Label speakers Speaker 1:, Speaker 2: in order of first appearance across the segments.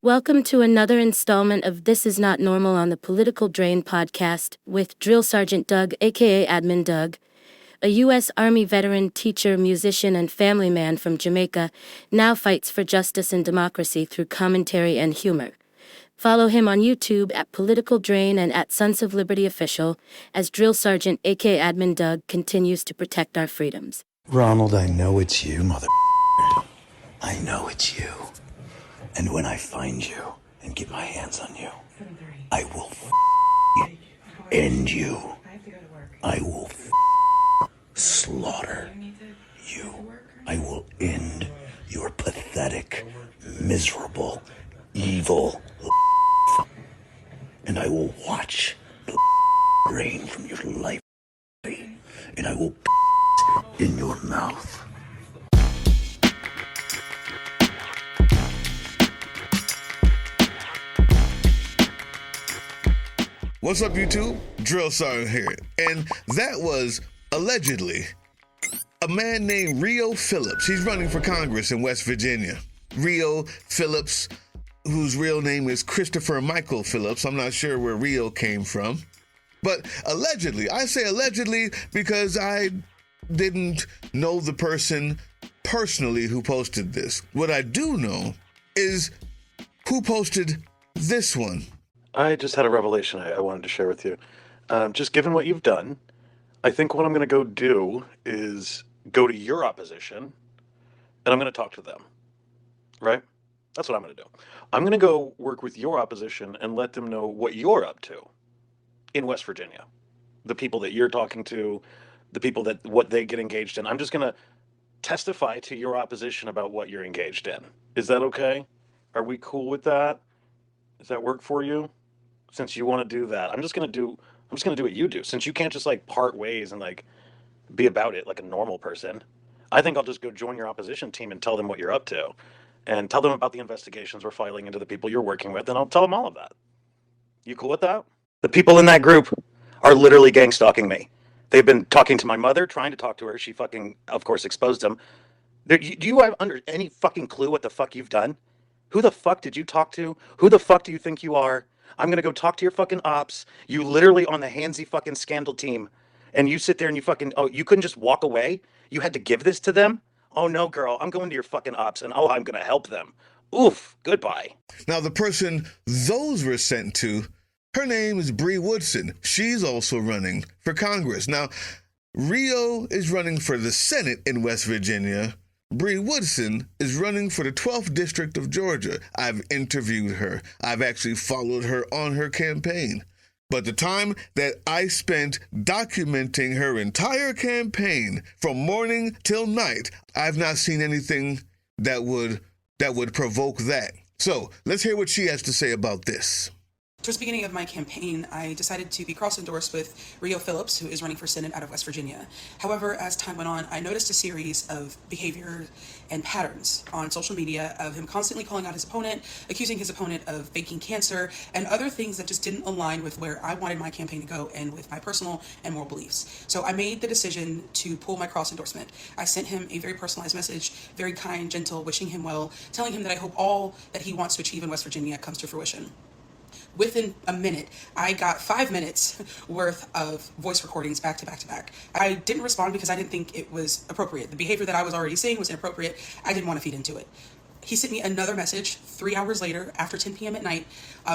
Speaker 1: Welcome to another installment of This Is Not Normal on the Political Drain podcast with Drill Sergeant Doug, aka Admin Doug, a U.S. Army veteran, teacher, musician, and family man from Jamaica, now fights for justice and democracy through commentary and humor. Follow him on YouTube at Political Drain and at Sons of Liberty Official as Drill Sergeant, aka Admin Doug, continues to protect our freedoms.
Speaker 2: Ronald, I know it's you, mother. I know it's you. And when I find you and get my hands on you, I will end you. I will slaughter you. I will end your pathetic, miserable, evil and I will watch the rain from your life and I will in your mouth.
Speaker 3: What's up, YouTube? Drill Sergeant here. And that was, allegedly, a man named Rio Phillips. He's running for Congress in West Virginia. Rio Phillips, whose real name is Christopher Michael Phillips. I'm not sure where Rio came from. But allegedly, I say allegedly because I didn't know the person personally who posted this. What I do know is who posted this one.
Speaker 4: I just had a revelation I wanted to share with you. Just given what you've done, I think what I'm going to go do is go to your opposition and I'm going to talk to them. Right? That's what I'm going to do. I'm going to go work with your opposition and let them know what you're up to in West Virginia. The people that you're talking to, the people that what they get engaged in. I'm just going to testify to your opposition about what you're engaged in. Is that okay? Are we cool with that? Does that work for you? Since you want to do that, I'm just gonna do what you do. Since you can't just like part ways and like be about it like a normal person, I think I'll just go join your opposition team and tell them what you're up to, and tell them about the investigations we're filing into the people you're working with, and I'll tell them all of that. You cool with that? The people in that group are literally gang stalking me. They've been talking to my mother, trying to talk to her. She fucking, of course, exposed them. Do you have under any fucking clue what the fuck you've done? Who the fuck did you talk to? Who the fuck do you think you are? I'm gonna go talk to your fucking ops. You literally on the handsy fucking scandal team. And you sit there and you fucking, oh, you couldn't just walk away? You had to give this to them? Oh no, girl, I'm going to your fucking ops and oh, I'm gonna help them. Oof, goodbye.
Speaker 3: Now, the person those were sent to, her name is Bri Woodson. She's also running for Congress. Now, Rio is running for the Senate in West Virginia. Bri Woodson is running for the 12th District of Georgia. I've interviewed her. I've actually followed her on her campaign. But the time that I spent documenting her entire campaign from morning till night, I've not seen anything that would provoke that. So let's hear what she has to say about this.
Speaker 5: Towards the beginning of my campaign, I decided to be cross-endorsed with Rio Phillips, who is running for Senate out of West Virginia. However, as time went on, I noticed a series of behavior and patterns on social media of him constantly calling out his opponent, accusing his opponent of faking cancer, and other things that just didn't align with where I wanted my campaign to go and with my personal and moral beliefs. So I made the decision to pull my cross-endorsement. I sent him a very personalized message, very kind, gentle, wishing him well, telling him that I hope all that he wants to achieve in West Virginia comes to fruition. Within a minute, I got 5 minutes worth of voice recordings back to back to back. I didn't respond because I didn't think it was appropriate. The behavior that I was already seeing was inappropriate. I didn't want to feed into it. He sent me another message 3 hours later after 10 p.m. at night,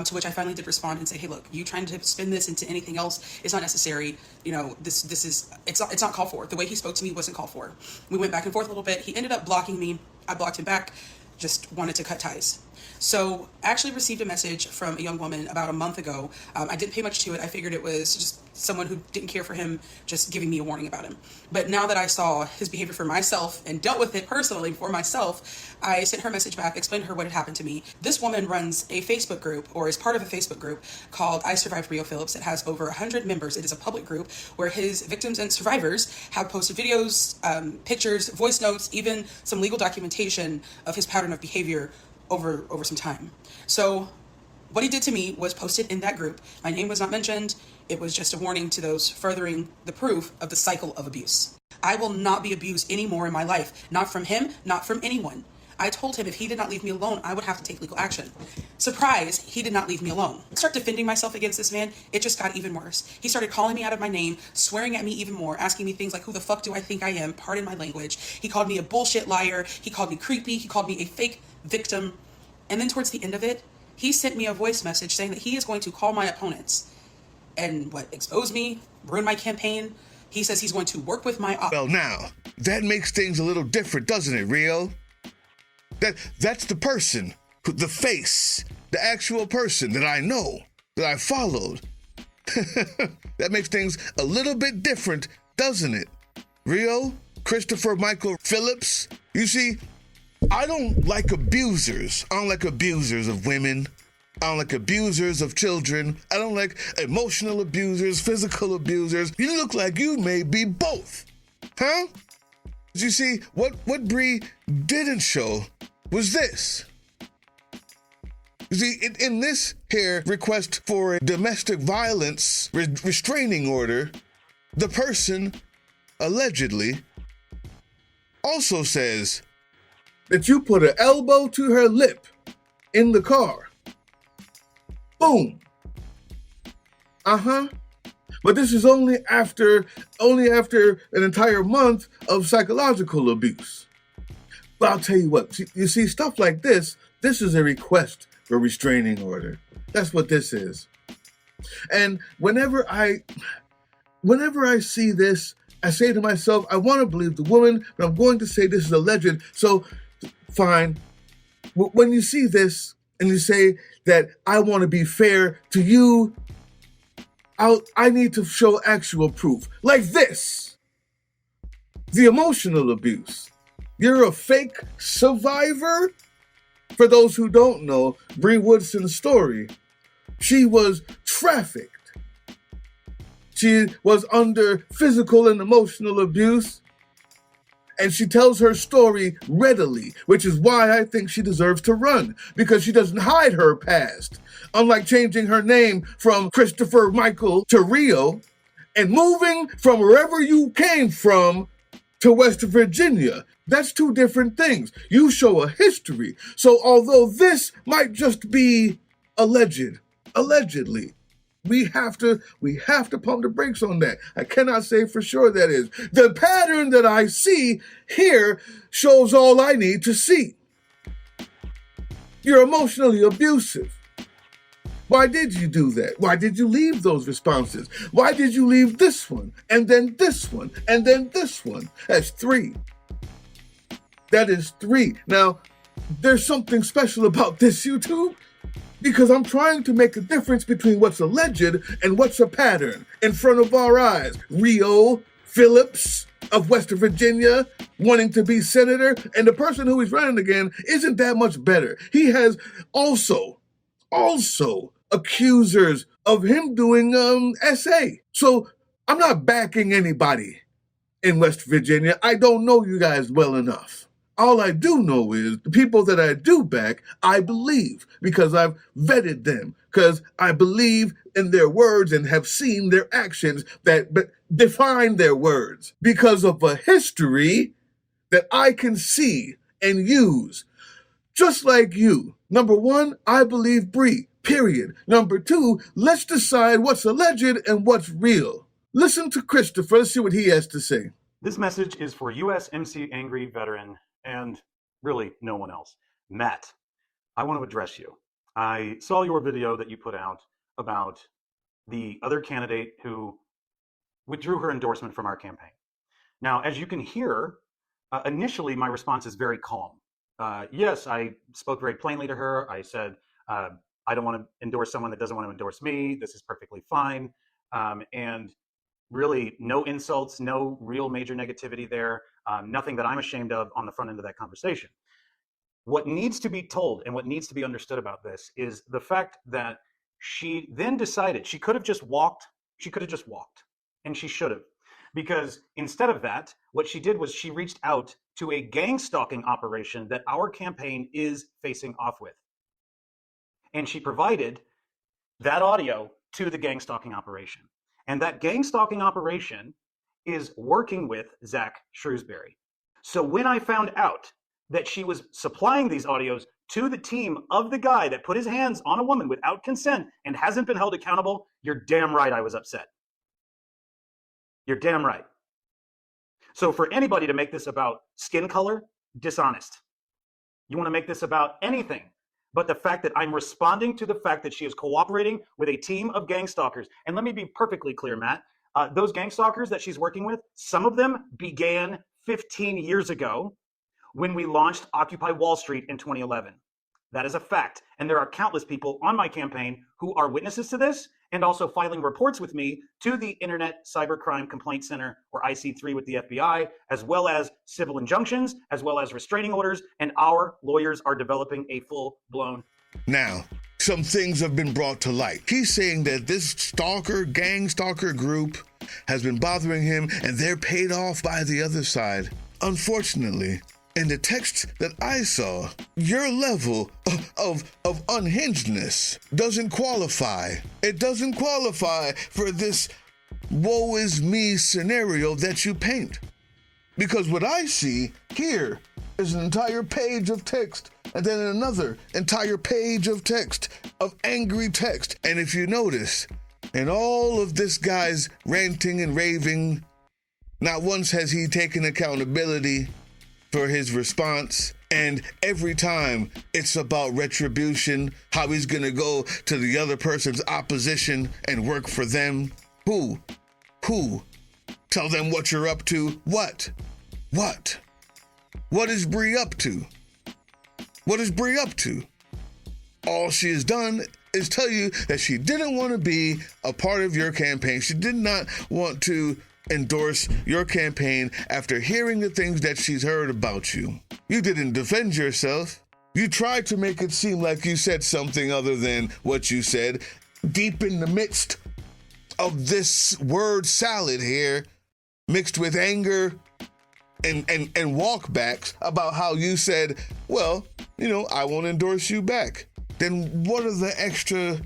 Speaker 5: to which I finally did respond and say, hey, look, you trying to spin this into anything else is not necessary. You know, it's not called for. The way he spoke to me wasn't called for. We went back and forth a little bit. He ended up blocking me. I blocked him back, just wanted to cut ties. So I actually received a message from a young woman about a month ago. I didn't pay much to it. I figured it was just someone who didn't care for him, just giving me a warning about him. But now that I saw his behavior for myself and dealt with it personally for myself, I sent her a message back, explained to her what had happened to me. This woman runs a Facebook group, or is part of a Facebook group called I Survived Rio Phillips. It has over 100 members. It is a public group where his victims and survivors have posted videos, pictures, voice notes, even some legal documentation of his pattern of behavior over some time. So what he did to me was posted in that group. My name was not mentioned. It was just a warning to those furthering the proof of the cycle of abuse. I will not be abused anymore in my life. Not from him, not from anyone. I told him if he did not leave me alone, I would have to take legal action. Surprise, he did not leave me alone. I started defending myself against this man. It just got even worse. He started calling me out of my name, swearing at me even more, asking me things like, who the fuck do I think I am? Pardon my language. He called me a bullshit liar. He called me creepy. He called me a fake victim. And then towards the end of it, he sent me a voice message saying that he is going to call my opponents and expose me, ruin my campaign. He says he's going to work with my
Speaker 3: Well, now, that makes things a little different, doesn't it, Rio? That's the person, the face, the actual person that I know, that I followed. That makes things a little bit different, doesn't it? Rio, Christopher Michael Phillips, you see, I don't like abusers. I don't like abusers of women. I don't like abusers of children. I don't like emotional abusers, physical abusers. You look like you may be both. Huh? You see, what Bri didn't show was this. You see, in this here request for a domestic violence restraining order, the person allegedly also says that you put an elbow to her lip in the car. Boom. But this is only after an entire month of psychological abuse. But I'll tell you what, you see, stuff like this is a request for restraining order. That's what this is. And whenever I see this, I say to myself, I want to believe the woman, but I'm going to say this is alleged. So, fine. When you see this and you say that I want to be fair to you, I need to show actual proof. Like this. The emotional abuse. You're a fake survivor? For those who don't know, Bri Woodson's story, she was trafficked. She was under physical and emotional abuse, and she tells her story readily, which is why I think she deserves to run, because she doesn't hide her past. Unlike changing her name from Christopher Michael to Rio, and moving from wherever you came from to West Virginia. That's two different things. You show a history. So although this might just be allegedly, we have to pump the brakes on that. I cannot say for sure that is. The pattern that I see here shows all I need to see. You're emotionally abusive. Why did you do that? Why did you leave those responses? Why did you leave this one, and then this one, and then this one? That's 3. That is 3. Now, there's something special about this, YouTube, because I'm trying to make a difference between what's alleged and what's a pattern in front of our eyes. Rio Phillips of West Virginia wanting to be senator, and the person who he's running again isn't that much better. He has also accusers of him doing SA. So I'm not backing anybody in West Virginia. I don't know you guys well enough. All I do know is the people that I do back, I believe, because I've vetted them, because I believe in their words and have seen their actions that define their words, because of a history that I can see and use. Just like you. Number 1, I believe Bri, period. Number 2, let's decide what's alleged and what's real. Listen to Christopher. Let's see what he has to say.
Speaker 6: This message is for USMC angry veteran and really no one else. Matt, I want to address you. I saw your video that you put out about the other candidate who withdrew her endorsement from our campaign. Now, as you can hear, initially my response is very calm. Yes, I spoke very plainly to her. I said, I don't want to endorse someone that doesn't want to endorse me. This is perfectly fine. And really no insults, no real major negativity there, nothing that I'm ashamed of on the front end of that conversation. What needs to be told and what needs to be understood about this is the fact that she then decided she could have just walked. She could have just walked, and she should have. Because instead of that, what she did was she reached out to a gang stalking operation that our campaign is facing off with. And she provided that audio to the gang stalking operation. And that gang stalking operation is working with Zach Shrewsbury. So when I found out that she was supplying these audios to the team of the guy that put his hands on a woman without consent and hasn't been held accountable, you're damn right I was upset. You're damn right. So for anybody to make this about skin color, dishonest. You want to make this about anything but the fact that I'm responding to the fact that she is cooperating with a team of gang stalkers. And let me be perfectly clear, Matt. Those gang stalkers that she's working with, some of them began 15 years ago when we launched Occupy Wall Street in 2011. That is a fact. And there are countless people on my campaign who are witnesses to this and also filing reports with me to the Internet Cybercrime Complaint Center, or IC3 with the FBI, as well as civil injunctions, as well as restraining orders, and our lawyers are developing a full-blown.
Speaker 3: Now, some things have been brought to light. He's saying that this gang stalker group has been bothering him and they're paid off by the other side. Unfortunately, in the text that I saw, your level of unhingedness doesn't qualify. It doesn't qualify for this woe is me scenario that you paint. Because what I see here is an entire page of text, and then another entire page of text, of angry text. And if you notice, in all of this guy's ranting and raving, not once has he taken accountability for his response. And every time it's about retribution, how he's gonna go to the other person's opposition and work for them. Who? Tell them what you're up to. What? What is Bri up to? What is Bri up to? All she has done is tell you that she didn't want to be a part of your campaign. She did not want to endorse your campaign after hearing the things that she's heard about you. You didn't defend yourself. You tried to make it seem like you said something other than what you said. Deep in the midst of this word salad here, mixed with anger and walkbacks about how you said, well, I won't endorse you back. Then what are the extra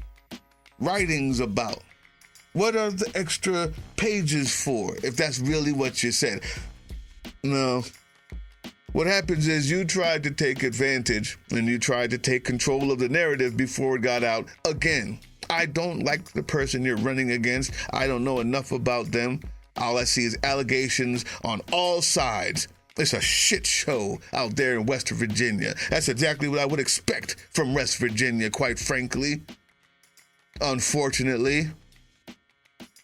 Speaker 3: writings about? What are the extra pages for, if that's really what you said? No. What happens is you tried to take advantage and you tried to take control of the narrative before it got out again. I don't like the person you're running against. I don't know enough about them. All I see is allegations on all sides. It's a shit show out there in West Virginia. That's exactly what I would expect from West Virginia, quite frankly. Unfortunately.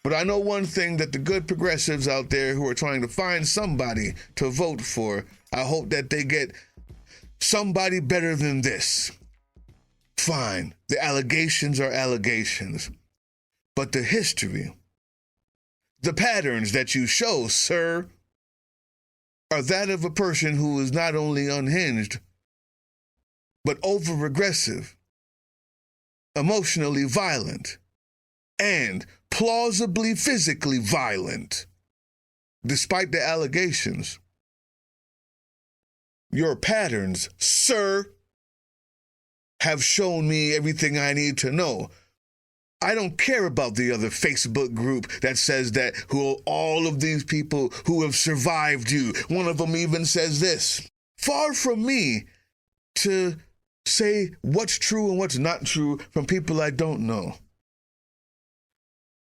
Speaker 3: But I know one thing, that the good progressives out there who are trying to find somebody to vote for, I hope that they get somebody better than this. Fine, the allegations are allegations. But the history, the patterns that you show, sir, are that of a person who is not only unhinged, but over-aggressive, emotionally violent, and plausibly physically violent. Despite the allegations, your patterns, sir, have shown me everything I need to know. I don't care about the other Facebook group that says that all of these people who have survived you. One of them even says this. Far from me to say what's true and what's not true from people I don't know.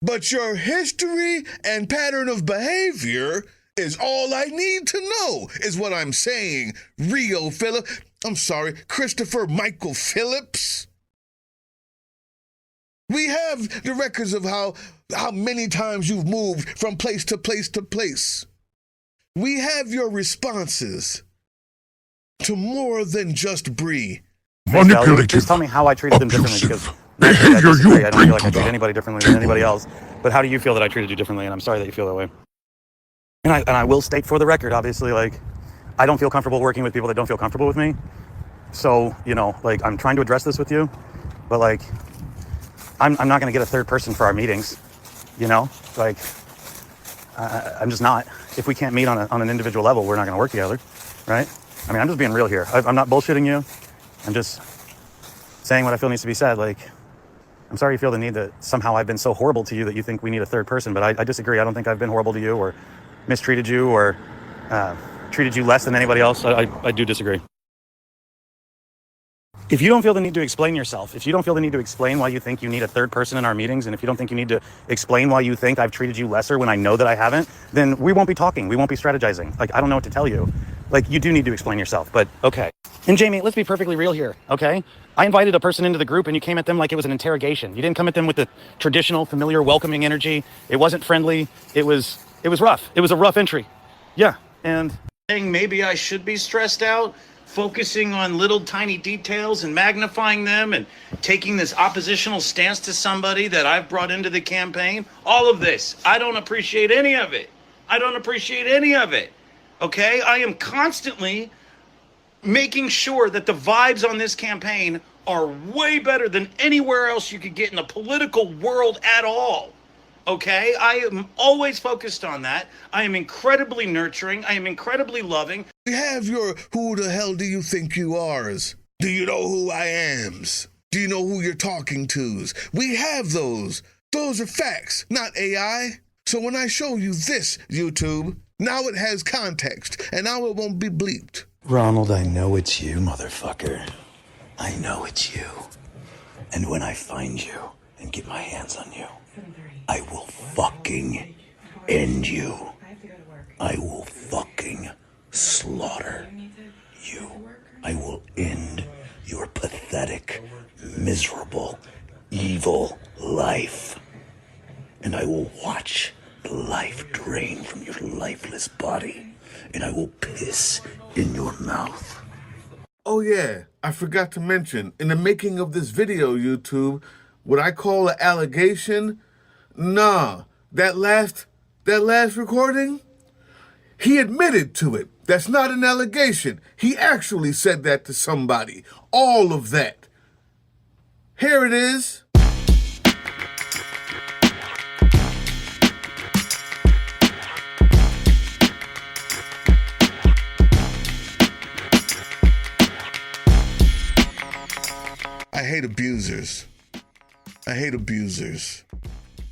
Speaker 3: But your history and pattern of behavior is all I need to know, is what I'm saying. Rio Phillips, Christopher Michael Phillips. We have the records of how many times you've moved from place to place to place. We have your responses to more than just Bri.
Speaker 6: Manipulative. Just tell me how I treated them differently, because behavior I don't feel like I treat anybody differently than anybody else. But how do you feel that I treated you differently? And I'm sorry that you feel that way. And I will state for the record, obviously, I don't feel comfortable working with people that don't feel comfortable with me. So, I'm trying to address this with you, but I'm not going to get a third person for our meetings, I'm just not. If we can't meet on an individual level, we're not going to work together, right? I'm just being real here. I'm not bullshitting you. I'm just saying what I feel needs to be said. I'm sorry you feel the need that somehow I've been so horrible to you that you think we need a third person, but I disagree. I don't think I've been horrible to you or mistreated you or treated you less than anybody else. I do disagree. If you don't feel the need to explain yourself, if you don't feel the need to explain why you think you need a third person in our meetings, and if you don't think you need to explain why you think I've treated you lesser when I know that I haven't, then we won't be talking. We won't be strategizing. Like, I don't know what to tell you. Like, you do need to explain yourself, but okay. And Jamie, let's be perfectly real here, okay? I invited a person into the group and you came at them like it was an interrogation. You didn't come at them with the traditional, familiar, welcoming energy. It wasn't friendly. It was rough. It was a rough entry. Yeah, and
Speaker 7: maybe I should be stressed out, focusing on little tiny details and magnifying them and taking this oppositional stance to somebody that I've brought into the campaign. All of this, I don't appreciate any of it. I don't appreciate any of it. Okay? I am constantly making sure that the vibes on this campaign are way better than anywhere else you could get in the political world at all. Okay? I am always focused on that. I am incredibly nurturing. I am incredibly loving.
Speaker 3: We have your who the hell do you think you are's? Do you know who I am's? Do you know who you're talking to's? We have those. Those are facts, not AI. So when I show you this, YouTube, now it has context, and now it won't be bleeped.
Speaker 2: Ronald, I know it's you, motherfucker. I know it's you. And when I find you and get my hands on you, I will fucking end you. I will fucking slaughter you. I will end your pathetic, miserable, evil life. And I will watch the life drain from your lifeless body. And I will piss in your mouth.
Speaker 3: Oh yeah, I forgot to mention, in the making of this video, YouTube, what I call an allegation, nah, that last recording, he admitted to it. That's not an allegation. He actually said that to somebody. All of that. Here it is. I hate abusers. I hate abusers.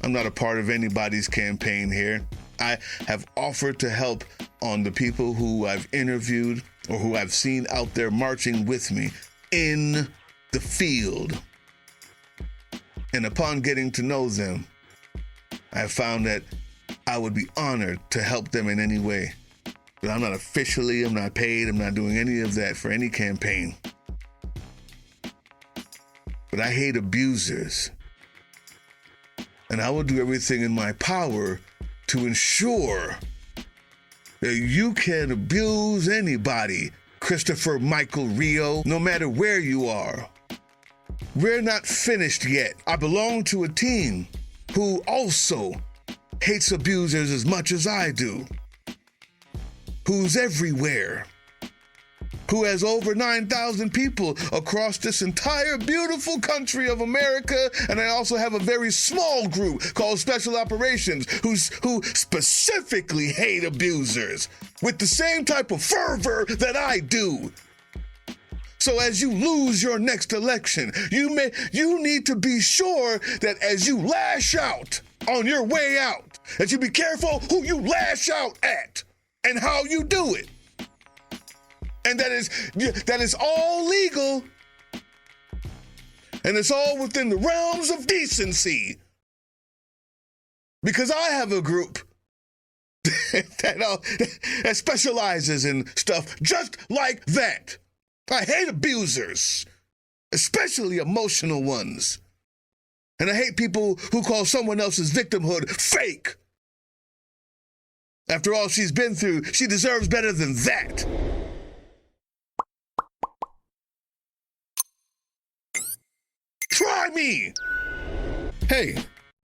Speaker 3: I'm not a part of anybody's campaign here. I have offered to help on the people who I've interviewed or who I've seen out there marching with me in the field. And upon getting to know them, I have found that I would be honored to help them in any way. But I'm not paid, I'm not doing any of that for any campaign. But I hate abusers. And I will do everything in my power to ensure that you can abuse anybody, Christopher Michael Rio, no matter where you are. We're not finished yet. I belong to a team who also hates abusers as much as I do, who's everywhere, who has over 9,000 people across this entire beautiful country of America. And I also have a very small group called Special Operations who specifically hate abusers with the same type of fervor that I do. So as you lose your next election, you need to be sure that as you lash out on your way out, that you be careful who you lash out at and how you do it. And that is all legal. And it's all within the realms of decency. Because I have a group that specializes in stuff just like that. I hate abusers, especially emotional ones. And I hate people who call someone else's victimhood fake. After all she's been through, she deserves better than that. Try me! Hey,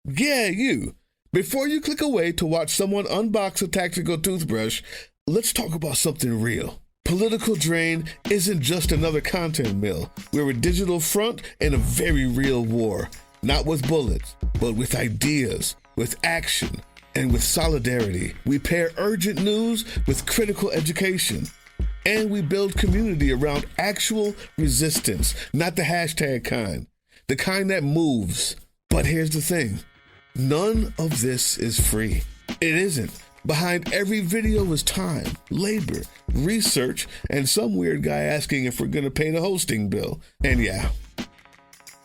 Speaker 3: yeah, you. Before you click away to watch someone unbox a tactical toothbrush, let's talk about something real. Political Drain isn't just another content mill. We're a digital front in a very real war. Not with bullets, but with ideas, with action, and with solidarity. We pair urgent news with critical education. And we build community around actual resistance, not the hashtag kind. The kind that moves. But here's the thing. None of this is free. It isn't. Behind every video is time, labor, research, and some weird guy asking if we're going to pay the hosting bill. And yeah,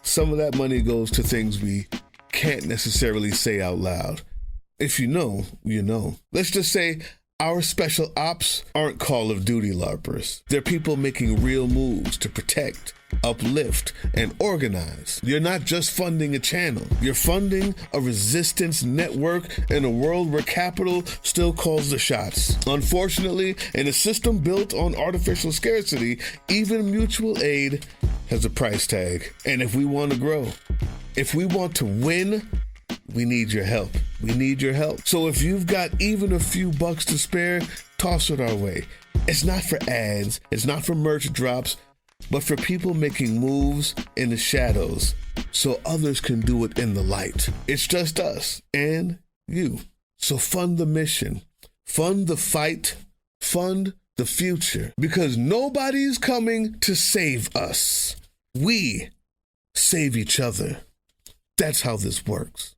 Speaker 3: some of that money goes to things we can't necessarily say out loud. If you know, you know. Let's just say our special ops aren't Call of Duty LARPers. They're people making real moves to protect, uplift, and organize. You're not just funding a channel. You're funding a resistance network in a world where capital still calls the shots. Unfortunately, in a system built on artificial scarcity, even mutual aid has a price tag. And if we want to grow, if we want to win, we need your help. We need your help. So if you've got even a few bucks to spare, toss it our way. It's not for ads, it's not for merch drops, but for people making moves in the shadows so others can do it in the light. It's just us and you. So fund the mission, fund the fight, fund the future, because nobody's coming to save us. We save each other. That's how this works.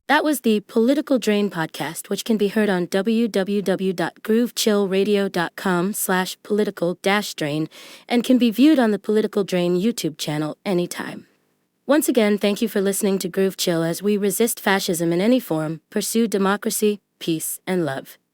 Speaker 1: That was the Political Drain podcast, which can be heard on www.groovechillradio.com/political-drain and can be viewed on the Political Drain YouTube channel anytime. Once again, thank you for listening to Groove Chill as we resist fascism in any form, pursue democracy, peace, and love.